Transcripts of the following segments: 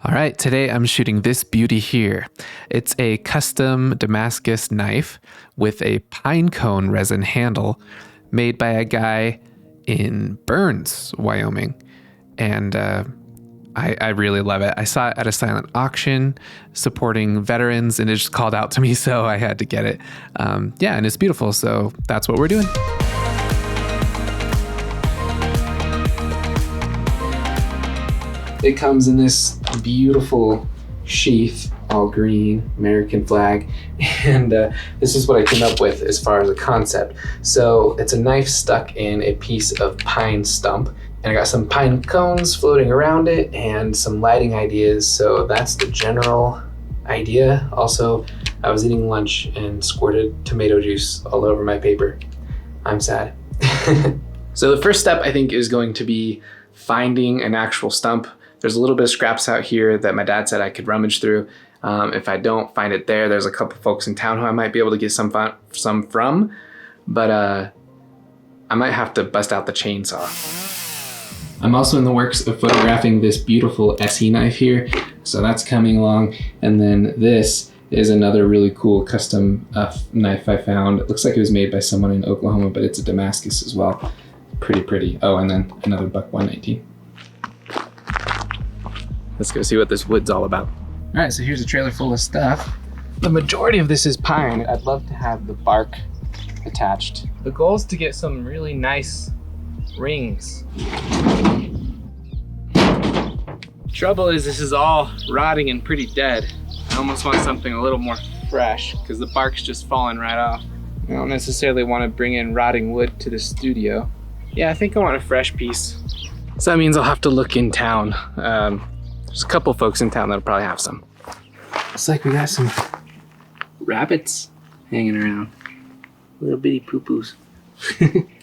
All right, today I'm shooting this beauty here. It's a custom Damascus knife with a pinecone resin handle made by a guy in Burns, Wyoming. And I really love it. I saw it at a silent auction supporting veterans and it just called out to me, so I had to get it. Yeah, and it's beautiful, so that's what we're doing. It comes in this beautiful sheath, all green, American flag. And this is what I came up with as far as a concept. So it's a knife stuck in a piece of pine stump. And I got some pine cones floating around it and some lighting ideas. So that's the general idea. Also, I was eating lunch and squirted tomato juice all over my paper. I'm sad. So the first step I think is going to be finding an actual stump. There's a little bit of scraps out here that my dad said I could rummage through. If I don't find it there's a couple folks in town who I might be able to get some from, but I might have to bust out the chainsaw. I'm also in the works of photographing this beautiful SE knife here, so that's coming along. And then this is another really cool custom knife I found. It looks like it was made by someone in Oklahoma, but it's a Damascus as well. Pretty. Oh, and then another buck 119. Let's go see what this wood's all about. All right, so here's a trailer full of stuff. The majority of this is pine. I'd love to have the bark attached. The goal is to get some really nice rings. Trouble is this is all rotting and pretty dead. I almost want something a little more fresh because the bark's just falling right off. I don't necessarily want to bring in rotting wood to the studio. Yeah, I think I want a fresh piece. So that means I'll have to look in town. There's a couple folks in town that'll probably have some. Looks like we got some rabbits hanging around. Little bitty poo-poos.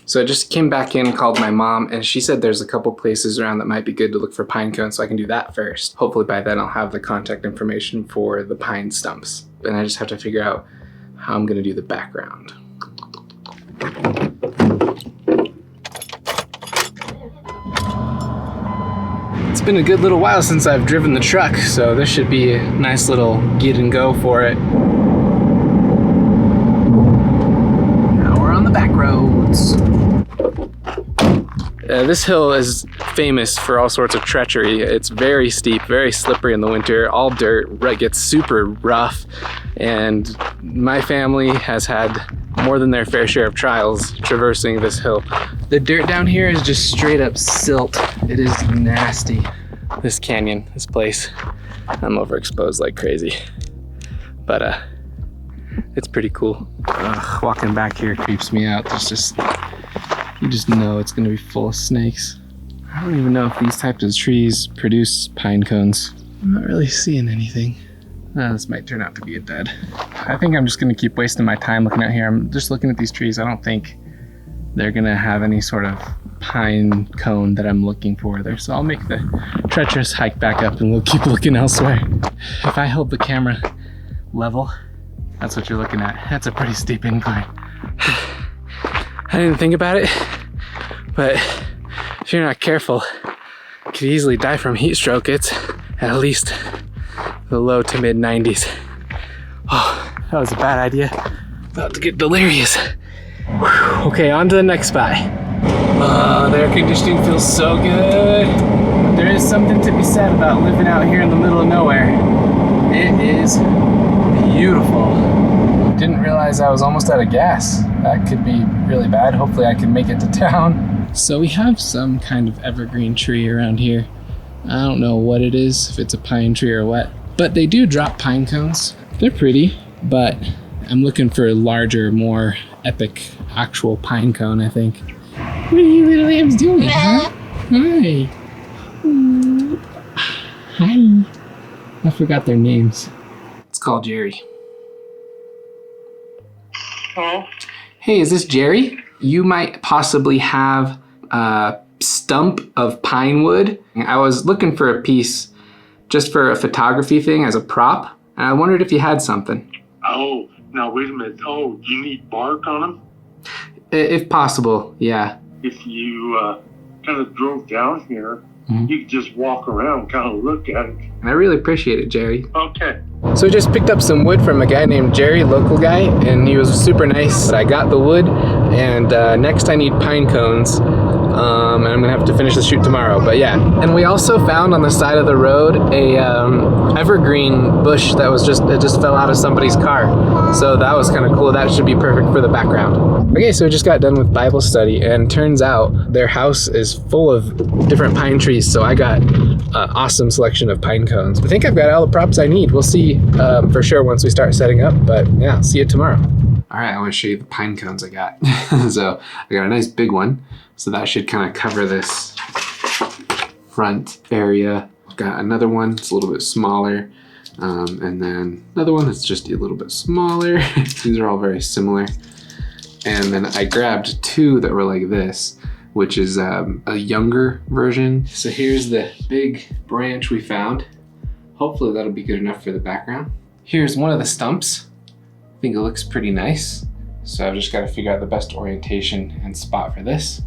So I just came back in, called my mom, and she said there's a couple places around that might be good to look for pine cones, so I can do that first. Hopefully by then I'll have the contact information for the pine stumps. And I just have to figure out how I'm gonna do the background. It's been a good little while since I've driven the truck, so this should be a nice little get and go for it. Now we're on the back roads. This hill is famous for all sorts of treachery. It's very steep, very slippery in the winter, all dirt, it gets super rough, and my family has had more than their fair share of trials traversing this hill. The dirt down here is just straight up silt. It is nasty. This canyon, this place, I'm overexposed like crazy, but it's pretty cool. Walking back here creeps me out. You just know it's gonna be full of snakes. I don't even know if these types of trees produce pine cones. I'm not really seeing anything. This might turn out to be a dud. I think I'm just gonna keep wasting my time looking out here. I'm just looking at these trees. I don't think they're gonna have any sort of pine cone that I'm looking for there. So I'll make the treacherous hike back up and we'll keep looking elsewhere. If I hold the camera level, that's what you're looking at. That's a pretty steep incline. I didn't think about it, but if you're not careful, you could easily die from heat stroke. It's at least the low to mid 90s. Oh, that was a bad idea. About to get delirious. Whew. Okay, on to the next spot. The air conditioning feels so good. There is something to be said about living out here in the middle of nowhere. It is beautiful. Didn't realize I was almost out of gas. That could be really bad. Hopefully I can make it to town. So we have some kind of evergreen tree around here. I don't know what it is, if it's a pine tree or what, but they do drop pine cones. They're pretty, but I'm looking for a larger, more epic actual pine cone, I think. What are you little lambs doing, huh? Hi. Hi. I forgot their names. It's called Jerry. Hello? Hey, is this Jerry? You might possibly have a stump of pine wood. I was looking for a piece just for a photography thing as a prop, and I wondered if you had something. Oh, now wait a minute. Oh, you need bark on them? If possible, yeah. If you kind of drove down here You can just walk around, kind of look at it. And I really appreciate it, Jerry. Okay. So I just picked up some wood from a guy named Jerry, local guy, and he was super nice. I got the wood, and next I need pine cones, and I'm gonna have to finish the shoot tomorrow, but yeah. And we also found on the side of the road a evergreen bush that was it just fell out of somebody's car. So that was kind of cool. That should be perfect for the background. Okay, so we just got done with Bible study, and turns out their house is full of different pine trees, so I got an awesome selection of pine cones. I think I've got all the props I need. We'll see for sure once we start setting up, but yeah, see you tomorrow. All right, I want to show you the pine cones I got. So I got a nice big one, so that should kind of cover this front area. Got another one, it's a little bit smaller, and then another one that's just a little bit smaller. These are all very similar. And then I grabbed two that were like this, which is a younger version. So here's the big branch we found. Hopefully that'll be good enough for the background. Here's one of the stumps. I think it looks pretty nice. So I've just got to figure out the best orientation and spot for this.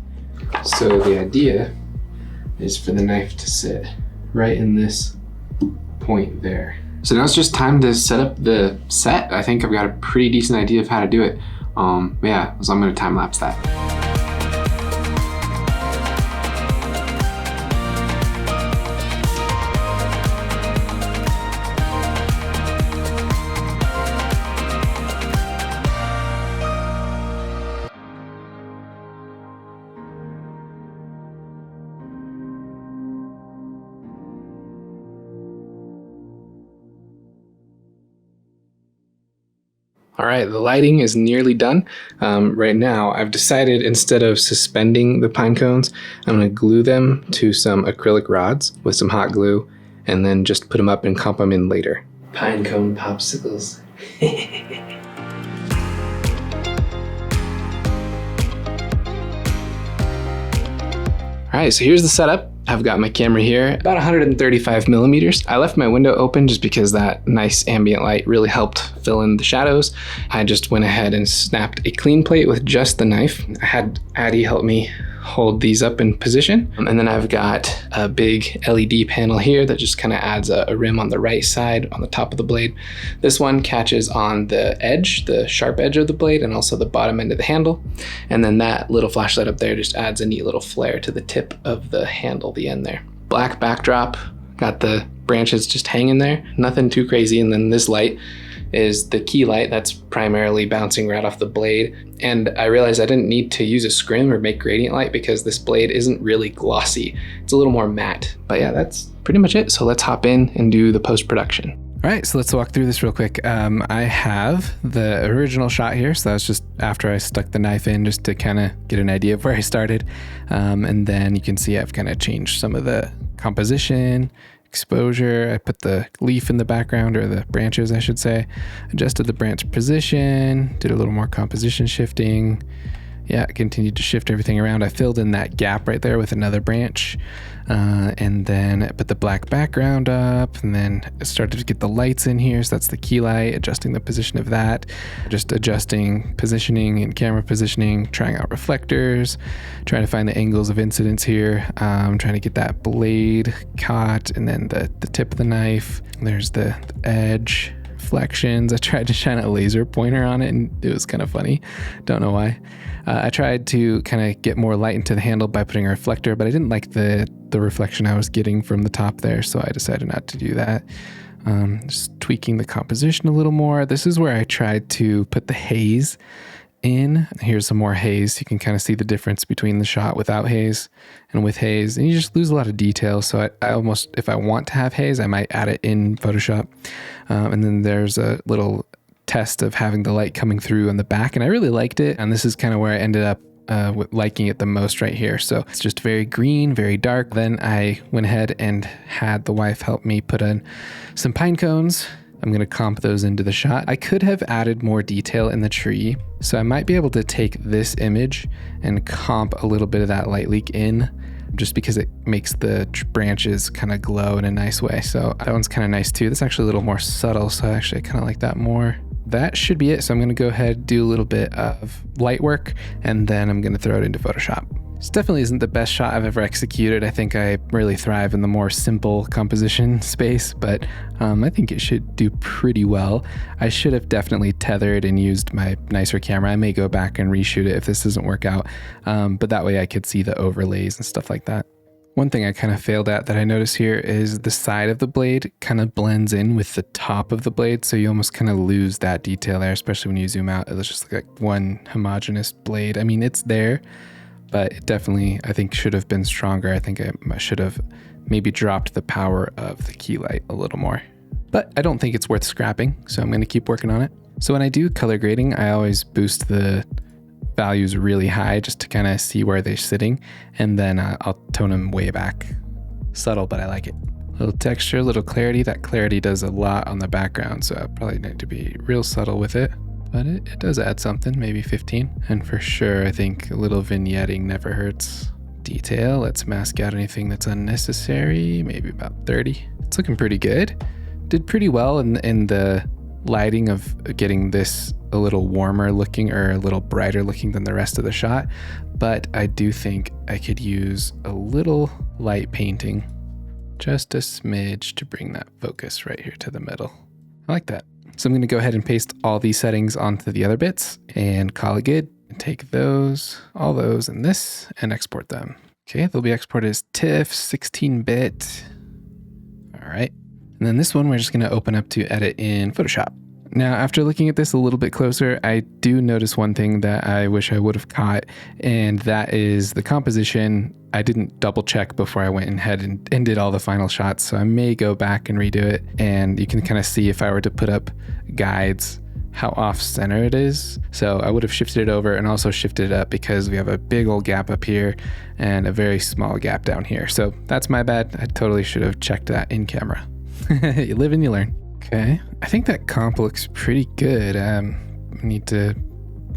So the idea is for the knife to sit right in this point there. So now it's just time to set up the set. I think I've got a pretty decent idea of how to do it. Yeah, so I'm gonna time lapse that. All right, the lighting is nearly done. Right now, I've decided instead of suspending the pine cones, I'm gonna glue them to some acrylic rods with some hot glue, and then just put them up and comp them in later. Pine cone popsicles. All right, so here's the setup. I've got my camera here, about 135 millimeters. I left my window open just because that nice ambient light really helped fill in the shadows. I just went ahead and snapped a clean plate with just the knife. I had Addie help me hold these up in position. And then I've got a big LED panel here that just kind of adds a rim on the right side on the top of the blade. This one catches on the edge, the sharp edge of the blade, and also the bottom end of the handle. And then that little flashlight up there just adds a neat little flare to the tip of the handle, the end there. Black backdrop, got the branches just hanging there, nothing too crazy. And then this light is the key light that's primarily bouncing right off the blade. And I realized I didn't need to use a scrim or make gradient light because this blade isn't really glossy. It's a little more matte. But yeah, that's pretty much it. So let's hop in and do the post-production. All right, so let's walk through this real quick. I have the original shot here. So that was just after I stuck the knife in just to kind of get an idea of where I started. And then you can see I've kind of changed some of the composition, exposure. I put the leaf in the background, or the branches I should say, adjusted the branch position, did a little more composition shifting. Yeah, continued to shift everything around. I filled in that gap right there with another branch, and then I put the black background up, and then I started to get the lights in here. So that's the key light, adjusting the position of that, just adjusting positioning and camera positioning, trying out reflectors, trying to find the angles of incidence here, trying to get that blade caught, and then the tip of the knife. There's the edge. Reflections. I tried to shine a laser pointer on it, and it was kind of funny. Don't know why. I tried to kind of get more light into the handle by putting a reflector, but I didn't like the reflection I was getting from the top there, so I decided not to do that. Just tweaking the composition a little more. This is where I tried to put the haze in. Here's some more haze. You can kind of see the difference between the shot without haze and with haze, and you just lose a lot of detail. So I almost, if I want to have haze, I might add it in Photoshop. And then there's a little test of having the light coming through on the back, and I really liked it. And this is kind of where I ended up with liking it the most right here. So it's just very green, very dark. Then I went ahead and had the wife help me put in some pine cones. I'm going to comp those into the shot. I could have added more detail in the tree, so I might be able to take this image and comp a little bit of that light leak in, just because it makes the branches kind of glow in a nice way. So that one's kind of nice too. That's actually a little more subtle, so I kind of like that more. That should be it. So I'm going to go ahead and do a little bit of light work, and then I'm going to throw it into Photoshop. This definitely isn't the best shot I've ever executed. I think I really thrive in the more simple composition space, but I think it should do pretty well. I should have definitely tethered and used my nicer camera. I may go back and reshoot it if this doesn't work out, but that way I could see the overlays and stuff like that. One thing I kind of failed at that I noticed here is the side of the blade kind of blends in with the top of the blade, so you almost kind of lose that detail there, especially when you zoom out. It looks just like one homogeneous blade. I mean, it's there, but it definitely, I think, should have been stronger. I think I should have maybe dropped the power of the key light a little more. But I don't think it's worth scrapping, so I'm going to keep working on it. So when I do color grading, I always boost the values really high just to kind of see where they're sitting, and then I'll tone them way back. Subtle, but I like it. Little texture, little clarity. That clarity does a lot on the background, so I probably need to be real subtle with it. But it does add something, maybe 15. And for sure, I think a little vignetting never hurts. Detail, let's mask out anything that's unnecessary, maybe about 30. It's looking pretty good. Did pretty well in the lighting of getting this a little warmer looking or a little brighter looking than the rest of the shot. But I do think I could use a little light painting, just a smidge, to bring that focus right here to the middle. I like that. So I'm going to go ahead and paste all these settings onto the other bits and call it good. And take those, all those, and this, and export them. Okay, they'll be exported as TIFF 16-bit. All right. And then this one we're just going to open up to edit in Photoshop. Now, after looking at this a little bit closer, I do notice one thing that I wish I would have caught, and that is the composition. I didn't double check before I went ahead and did all the final shots, so I may go back and redo it, and you can kind of see if I were to put up guides how off center it is. So I would have shifted it over and also shifted it up because we have a big old gap up here and a very small gap down here. So that's my bad. I totally should have checked that in camera. You live and you learn. Okay, I think that comp looks pretty good. I need to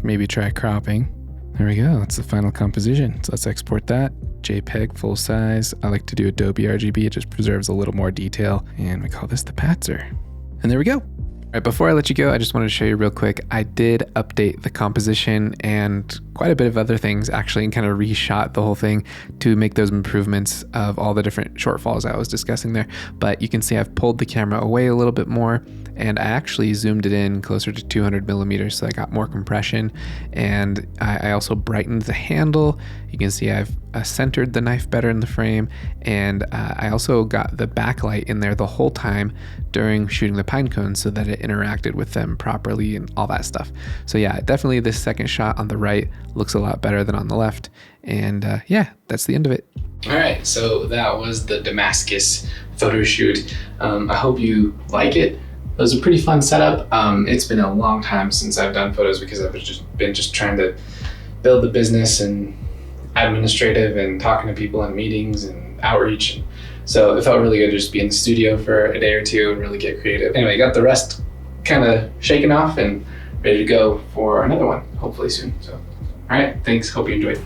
maybe try cropping. There we go, that's the final composition. So let's export that. JPEG full size. I like to do Adobe RGB, it just preserves a little more detail. And we call this the Patzer. And there we go. All right, before I let you go, I just wanted to show you real quick. I did update the composition and quite a bit of other things actually, and kind of reshot the whole thing to make those improvements of all the different shortfalls I was discussing there. But you can see I've pulled the camera away a little bit more, and I actually zoomed it in closer to 200 millimeters, so I got more compression. And I also brightened the handle. You can see I've centered the knife better in the frame, and I also got the backlight in there the whole time during shooting the Pinecone so that it interacted with them properly and all that stuff. So yeah, definitely this second shot on the right looks a lot better than on the left. And yeah, that's the end of it. All right, so that was the Damascus photo shoot. I hope you like it. It was a pretty fun setup. It's been a long time since I've done photos because I've been trying to build the business and administrative and talking to people in meetings and outreach. So it felt really good to just be in the studio for a day or two and really get creative. Anyway, got the rest kind of shaken off and ready to go for another one, hopefully soon. So, all right, thanks. Hope you enjoyed.